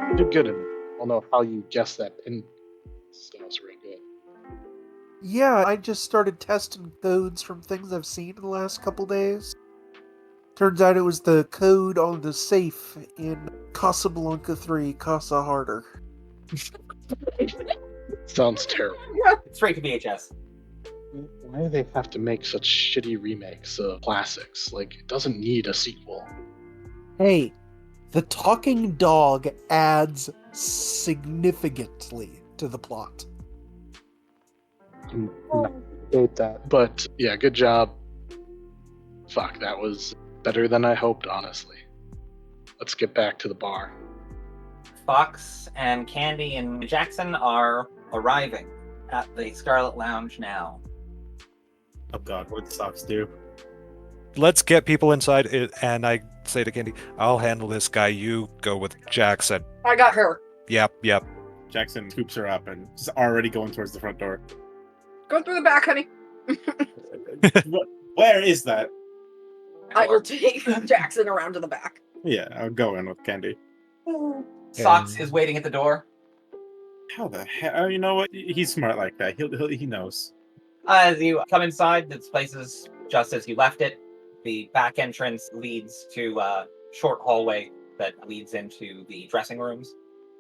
You did good in it. I don't know how you guessed that pin stuff's real good. Yeah, I just started testing codes from things I've seen in the last couple days. Turns out it was the code on the safe in Casablanca 3, Casa Harder. Sounds terrible. Straight to VHS. Why do they have to make such shitty remakes of classics? Like, it doesn't need a sequel. Hey, the talking dog adds significantly to the plot. I hate that. But, yeah, good job. Fuck, that was better than I hoped, honestly. Let's get back to the bar. Fox and Candi and Jackson are arriving at the Scarlet Lounge now. Oh god, what did the socks do? Let's get people inside, and I say to Candi, I'll handle this guy, you go with Jackson. I got her. Yep. Jackson scoops her up and is already going towards the front door. Go through the back, honey. Where is that? I will take Jackson around to the back. Yeah, I'll go in with Candi. Fox is waiting at the door. How the hell? Oh, you know what? He's smart like that. He knows. As you come inside, this place is just as you left it. The back entrance leads to a short hallway that leads into the dressing rooms,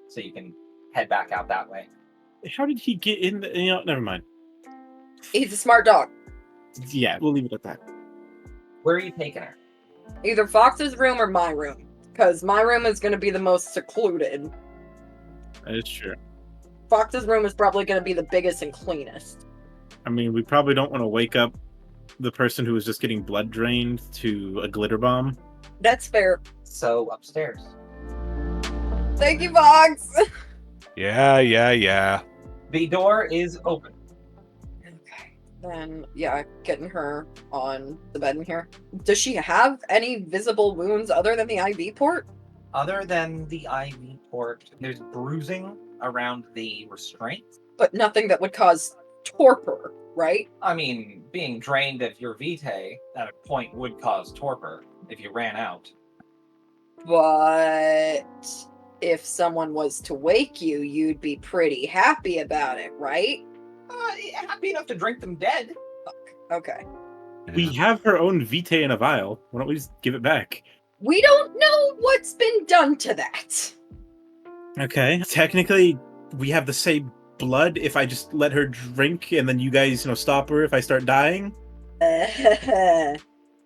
so you can head back out that way. How did he get in? Never mind. He's a smart dog. Yeah, we'll leave it at that. Where are you taking her? Either Fox's room or my room. Because my room is going to be the most secluded. That is true. Fox's room is probably going to be the biggest and cleanest. I mean, we probably don't want to wake up the person who was just getting blood drained to a glitter bomb. That's fair. So upstairs. Thank you, Fox! Yeah. The door is open. Okay. Then, yeah, getting her on the bed in here. Does she have any visible wounds other than the IV port? Other than the IV port, there's bruising around the restraints. But nothing that would cause torpor, right? I mean, being drained of your vitae at a point would cause torpor if you ran out. But if someone was to wake you, you'd be pretty happy about it, right? Happy enough to drink them dead. Okay. We have her own vitae in a vial. Why don't we just give it back? We don't know what's been done to that. Okay. Technically, we have the same blood if I just let her drink and then you guys, stop her if I start dying.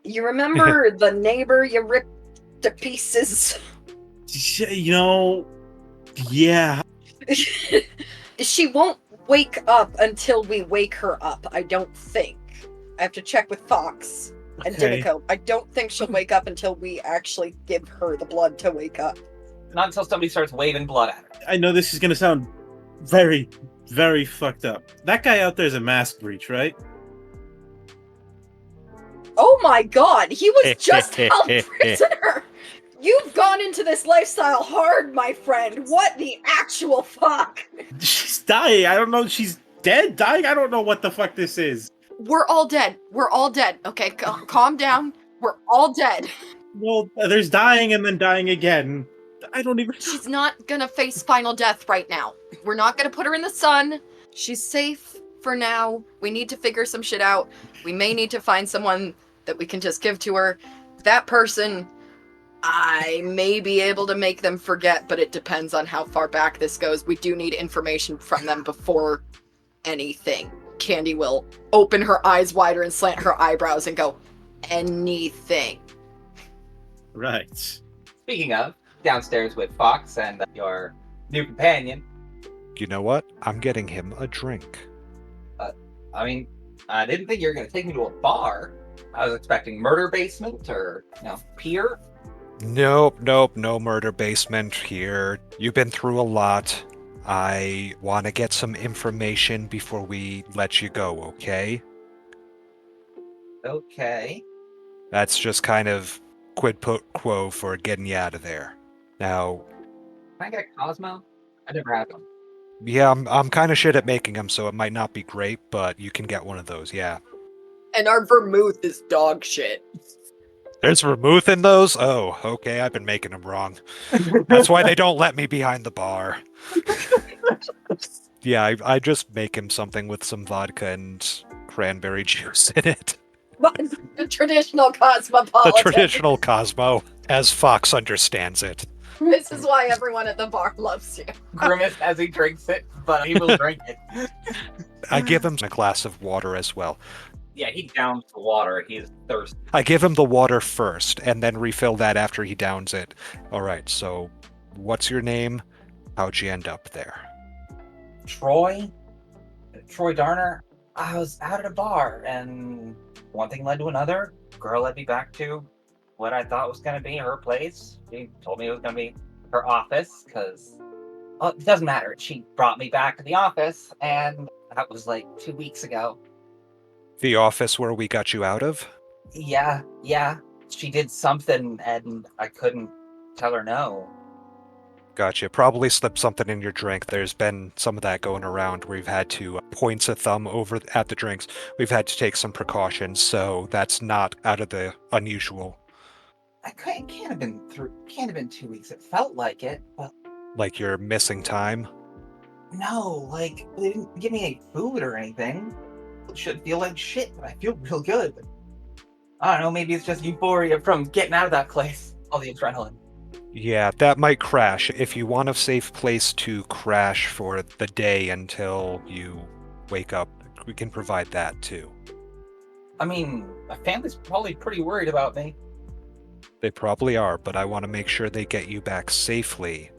You remember the neighbor you ripped to pieces? Yeah. She won't wake up until we wake her up, I don't think. I have to check with Fox and Okay. Dimico. I don't think she'll wake up until we actually give her the blood to wake up. Not until somebody starts waving blood at her. I know this is going to sound very, very fucked up. That guy out there is a mask breach, right? Oh my god, he was just held prisoner! You've gone into this lifestyle hard, my friend. What the actual fuck? She's dying. I don't know. She's dead, dying. I don't know what the fuck this is. We're all dead. We're all dead. Okay, calm down. We're all dead. Well, there's dying and then dying again. I don't even... She's not gonna face final death right now. We're not gonna put her in the sun. She's safe for now. We need to figure some shit out. We may need to find someone that we can just give to her. That person, I may be able to make them forget, but it depends on how far back this goes. We do need information from them before anything. Candi will open her eyes wider and slant her eyebrows and go, anything. Right. Speaking of, downstairs with Fox and your new companion. You know what? I'm getting him a drink. I mean, I didn't think you were going to take me to a bar. I was expecting murder basement or, pier. Nope, no murder basement here. You've been through a lot. I want to get some information before we let you go, okay? Okay. That's just kind of quid pro quo for getting you out of there. Now, Can I get a Cosmo? I never had one. yeah, I'm kind of shit at making them, so it might not be great, but you can get one of those, yeah. And our vermouth is dog shit. There's vermouth in those? Oh, okay, I've been making them wrong. That's why they don't let me behind the bar. Yeah, I just make him something with some vodka and cranberry juice in it. The traditional The cosmopolitan. traditional Cosmo, as Fox understands it. This is why everyone at the bar loves you. Grimace as he drinks it, but he will drink it. I give him a glass of water as well. Yeah, he downs the water. He's thirsty. I give him the water first, and then refill that after he downs it. Alright, so what's your name? How'd you end up there? Troy Darner. I was out at a bar, and one thing led to another. Girl led me back to what I thought was going to be her place. She told me it was going to be her office, because, well, it doesn't matter. She brought me back to the office, and that was like 2 weeks ago. The office where we got you out of? Yeah. She did something, and I couldn't tell her no. Gotcha. Probably slipped something in your drink. There's been some of that going around where we've had to point a thumb over at the drinks. We've had to take some precautions, so that's not out of the unusual. It can't have been 2 weeks. It felt like it, but Like you're missing time? no, like, they didn't give me any food or anything. It should feel like shit, but I feel real good. I don't know, maybe it's just euphoria from getting out of that place. All the adrenaline. Yeah, that might crash. If you want a safe place to crash for the day until you wake up, we can provide that too. I mean, my family's probably pretty worried about me. They probably are, but I want to make sure they get you back safely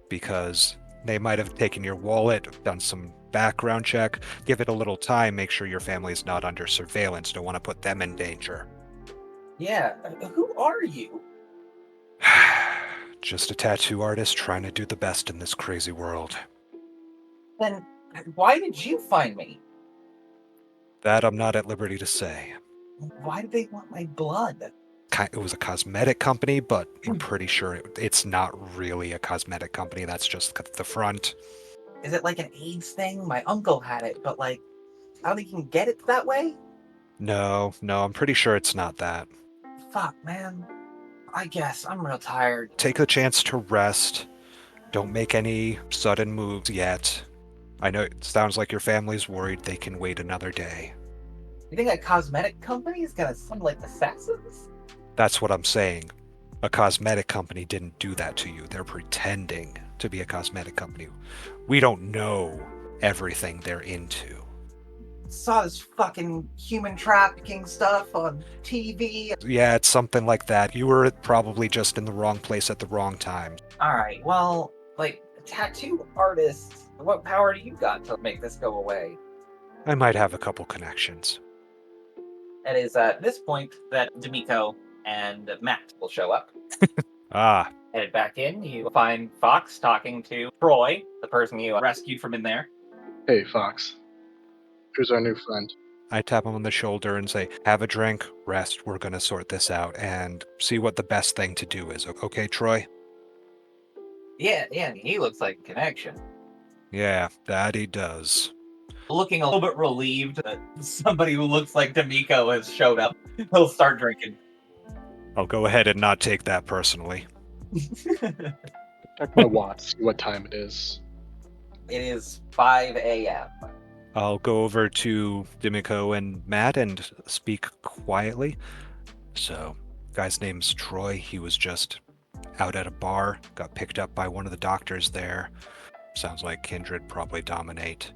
because they might have taken your wallet, done some background check. Give it a little time, make sure your family's not under surveillance. Don't want to put them in danger. Yeah, who are you? Just a tattoo artist trying to do the best in this crazy world. Then why did you find me? That I'm not at liberty to say. Why did they want my blood? It was a cosmetic company, but I'm pretty sure it's not really a cosmetic company. That's just the front. Is it like an AIDS thing? My uncle had it, but like, I don't think you can get it that way? No, I'm pretty sure it's not that. Fuck, man. I guess I'm real tired. Take a chance to rest. Don't make any sudden moves yet. I know it sounds like your family's worried. They can wait another day. You think a cosmetic company is gonna sound like assassins? That's what I'm saying. A cosmetic company didn't do that to you. They're pretending to be a cosmetic company. We don't know everything they're into. Saw this fucking human trafficking stuff on TV. Yeah, it's something like that. You were probably just in the wrong place at the wrong time. Alright, well, like, tattoo artists, what power do you got to make this go away? I might have a couple connections. It is at this point that Dimico and Matt will show up. Ah, Headed back in, you find Fox talking to Troy, the person you rescued from in there. Hey, Fox. Here's our new friend. I tap him on the shoulder and say, have a drink, rest, we're gonna sort this out, and see what the best thing to do is. Okay, Troy? Yeah, he looks like a connection. Yeah, that he does. Looking a little bit relieved that somebody who looks like Dimico has showed up. He'll start drinking. I'll go ahead and not take that personally. Check my watch, see what time it is. It is 5 a.m. I'll go over to Dimico and Matt and speak quietly. So, guy's name's Troy. He was just out at a bar, got picked up by one of the doctors there. Sounds like kindred probably dominate.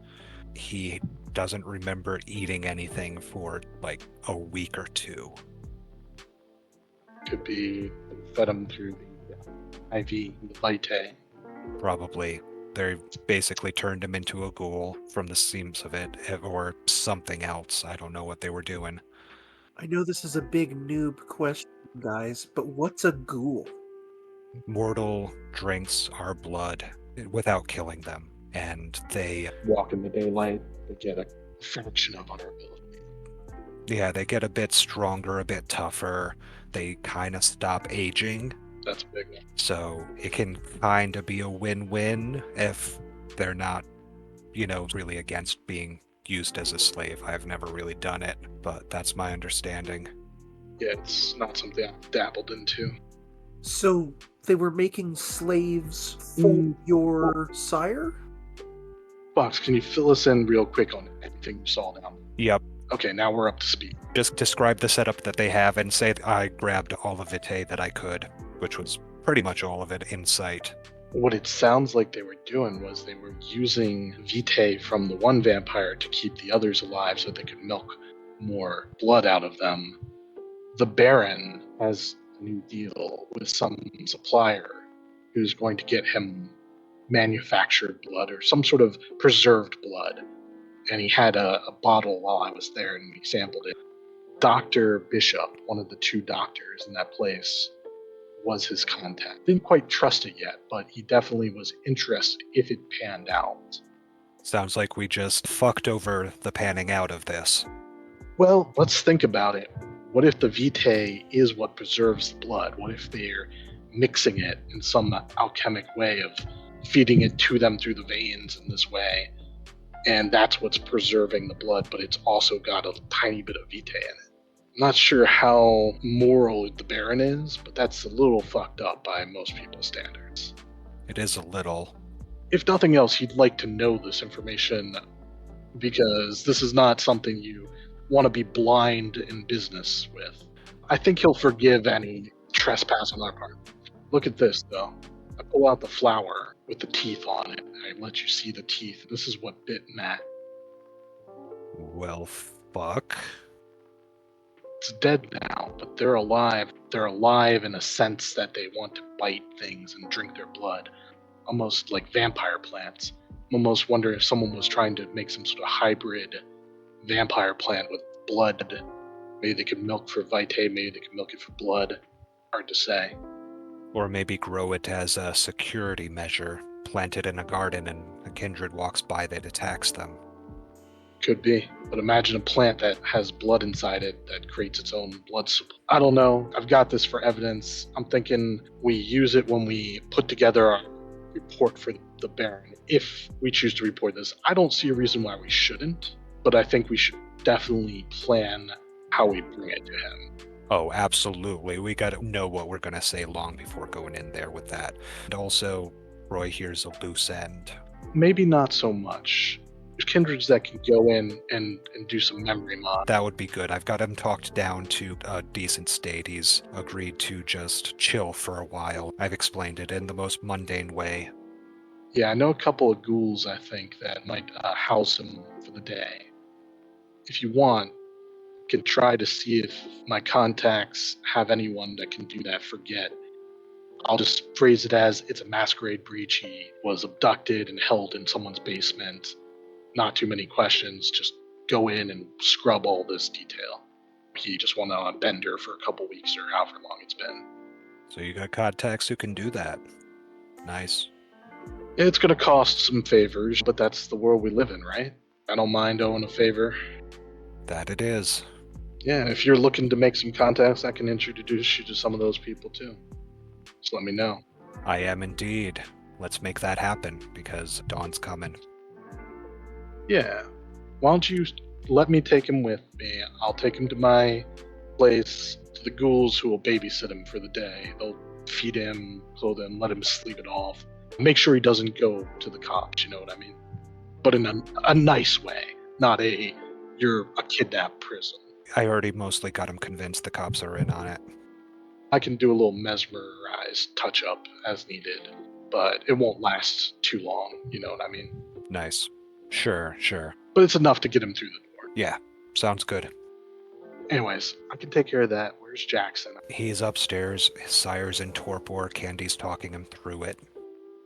He doesn't remember eating anything for like a week or two. Could be fed him through the IV, the vitae. Probably. They basically turned him into a ghoul from the seams of it, or something else. I don't know what they were doing. I know this is a big noob question, guys, but what's a ghoul? Mortal drinks our blood without killing them, and they Walk in the daylight, they get a fraction of our ability. Yeah, they get a bit stronger, a bit tougher. They kind of stop aging. That's a big one. So it can kind of be a win-win if they're not, really against being used as a slave. I've never really done it, but that's my understanding. Yeah, it's not something I've dabbled into. So they were making slaves for your sire? Fox, can you fill us in real quick on anything you saw now? Yep. Okay, now we're up to speed. Just describe the setup that they have and say I grabbed all the vitae that I could, which was pretty much all of it in sight. What it sounds like they were doing was they were using vitae from the one vampire to keep the others alive so they could milk more blood out of them. The Baron has a new deal with some supplier who's going to get him manufactured blood or some sort of preserved blood. And he had a bottle while I was there and we sampled it. Dr. Bishop, one of the two doctors in that place, was his contact. Didn't quite trust it yet, but he definitely was interested if it panned out. Sounds like we just fucked over the panning out of this. Well, let's think about it. What if the vitae is what preserves the blood? What if they're mixing it in some alchemic way of feeding it to them through the veins in this way? And that's what's preserving the blood, but it's also got a tiny bit of vitae in it. I'm not sure how moral the Baron is, but that's a little fucked up by most people's standards. It is a little. If nothing else, he'd like to know this information because this is not something you want to be blind in business with. I think he'll forgive any trespass on our part. Look at this, though. I pull out the flower with the teeth on it. I let you see the teeth. This is what bit Matt. Well, fuck. It's dead now, but they're alive. They're alive in a sense that they want to bite things and drink their blood. Almost like vampire plants. I almost wonder if someone was trying to make some sort of hybrid vampire plant with blood. Maybe they could milk for vitae, maybe they could milk it for blood. Hard to say. Or maybe grow it as a security measure, plant it in a garden and a kindred walks by that attacks them. Could be. But imagine a plant that has blood inside it that creates its own blood supply. I don't know. I've got this for evidence. I'm thinking we use it when we put together our report for the Baron. If we choose to report this, I don't see a reason why we shouldn't, but I think we should definitely plan how we bring it to him. Oh, absolutely. We gotta know what we're gonna say long before going in there with that. And also, Roy here's a loose end. Maybe not so much. There's kindreds that can go in and do some memory mod. That would be good. I've got him talked down to a decent state. He's agreed to just chill for a while. I've explained it in the most mundane way. Yeah, I know a couple of ghouls, I think, that might house him for the day. If you want, can try to see if my contacts have anyone that can do that forget. I'll just phrase it as it's a masquerade breach. He was abducted and held in someone's basement. Not too many questions, just go in and scrub all this detail. He just went on a bender for a couple weeks or however long it's been. So you got contacts who can do that. Nice. It's going to cost some favors, but that's the world we live in, right? I don't mind owing a favor. That it is. Yeah, if you're looking to make some contacts, I can introduce you to some of those people too. Just let me know. I am indeed. Let's make that happen, because Dawn's coming. Yeah. Why don't you let me take him with me? I'll take him to my place, to the ghouls who will babysit him for the day. They'll feed him, clothe him, let him sleep it off. Make sure he doesn't go to the cops, you know what I mean? But in a nice way, not you're a kidnapped prison. I already mostly got him convinced the cops are in on it. I can do a little mesmerized touch-up as needed, but it won't last too long, you know what I mean? Nice. Sure. But it's enough to get him through the door. Yeah, sounds good. Anyways, I can take care of that. Where's Jackson? He's upstairs. His sire's in torpor. Candy's talking him through it.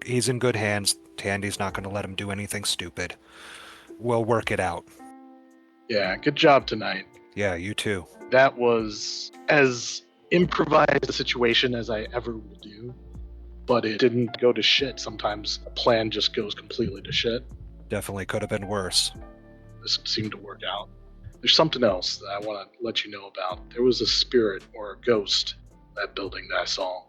He's in good hands. Tandy's not going to let him do anything stupid. We'll work it out. Yeah, good job tonight. Yeah, you too. That was as improvised a situation as I ever will do, but it didn't go to shit. Sometimes a plan just goes completely to shit. Definitely could have been worse. This seemed to work out. There's something else that I want to let you know about. There was a spirit or a ghost in that building that I saw.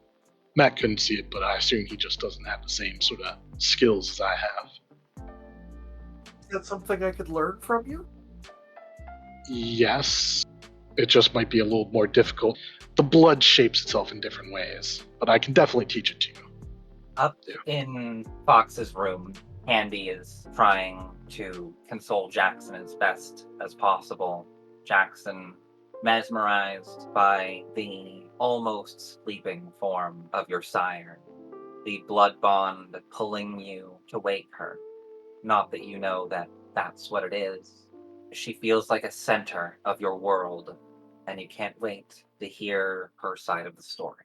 Matt couldn't see it, but I assume he just doesn't have the same sort of skills as I have. Is that something I could learn from you? Yes. It just might be a little more difficult. The blood shapes itself in different ways, but I can definitely teach it to you. Up Yeah. in Fox's room, Candi is trying to console Jackson as best as possible. Jackson, mesmerized by the almost sleeping form of your sire, the blood bond pulling you to wake her. Not that you know that that's what it is. She feels like a center of your world, and you can't wait to hear her side of the story.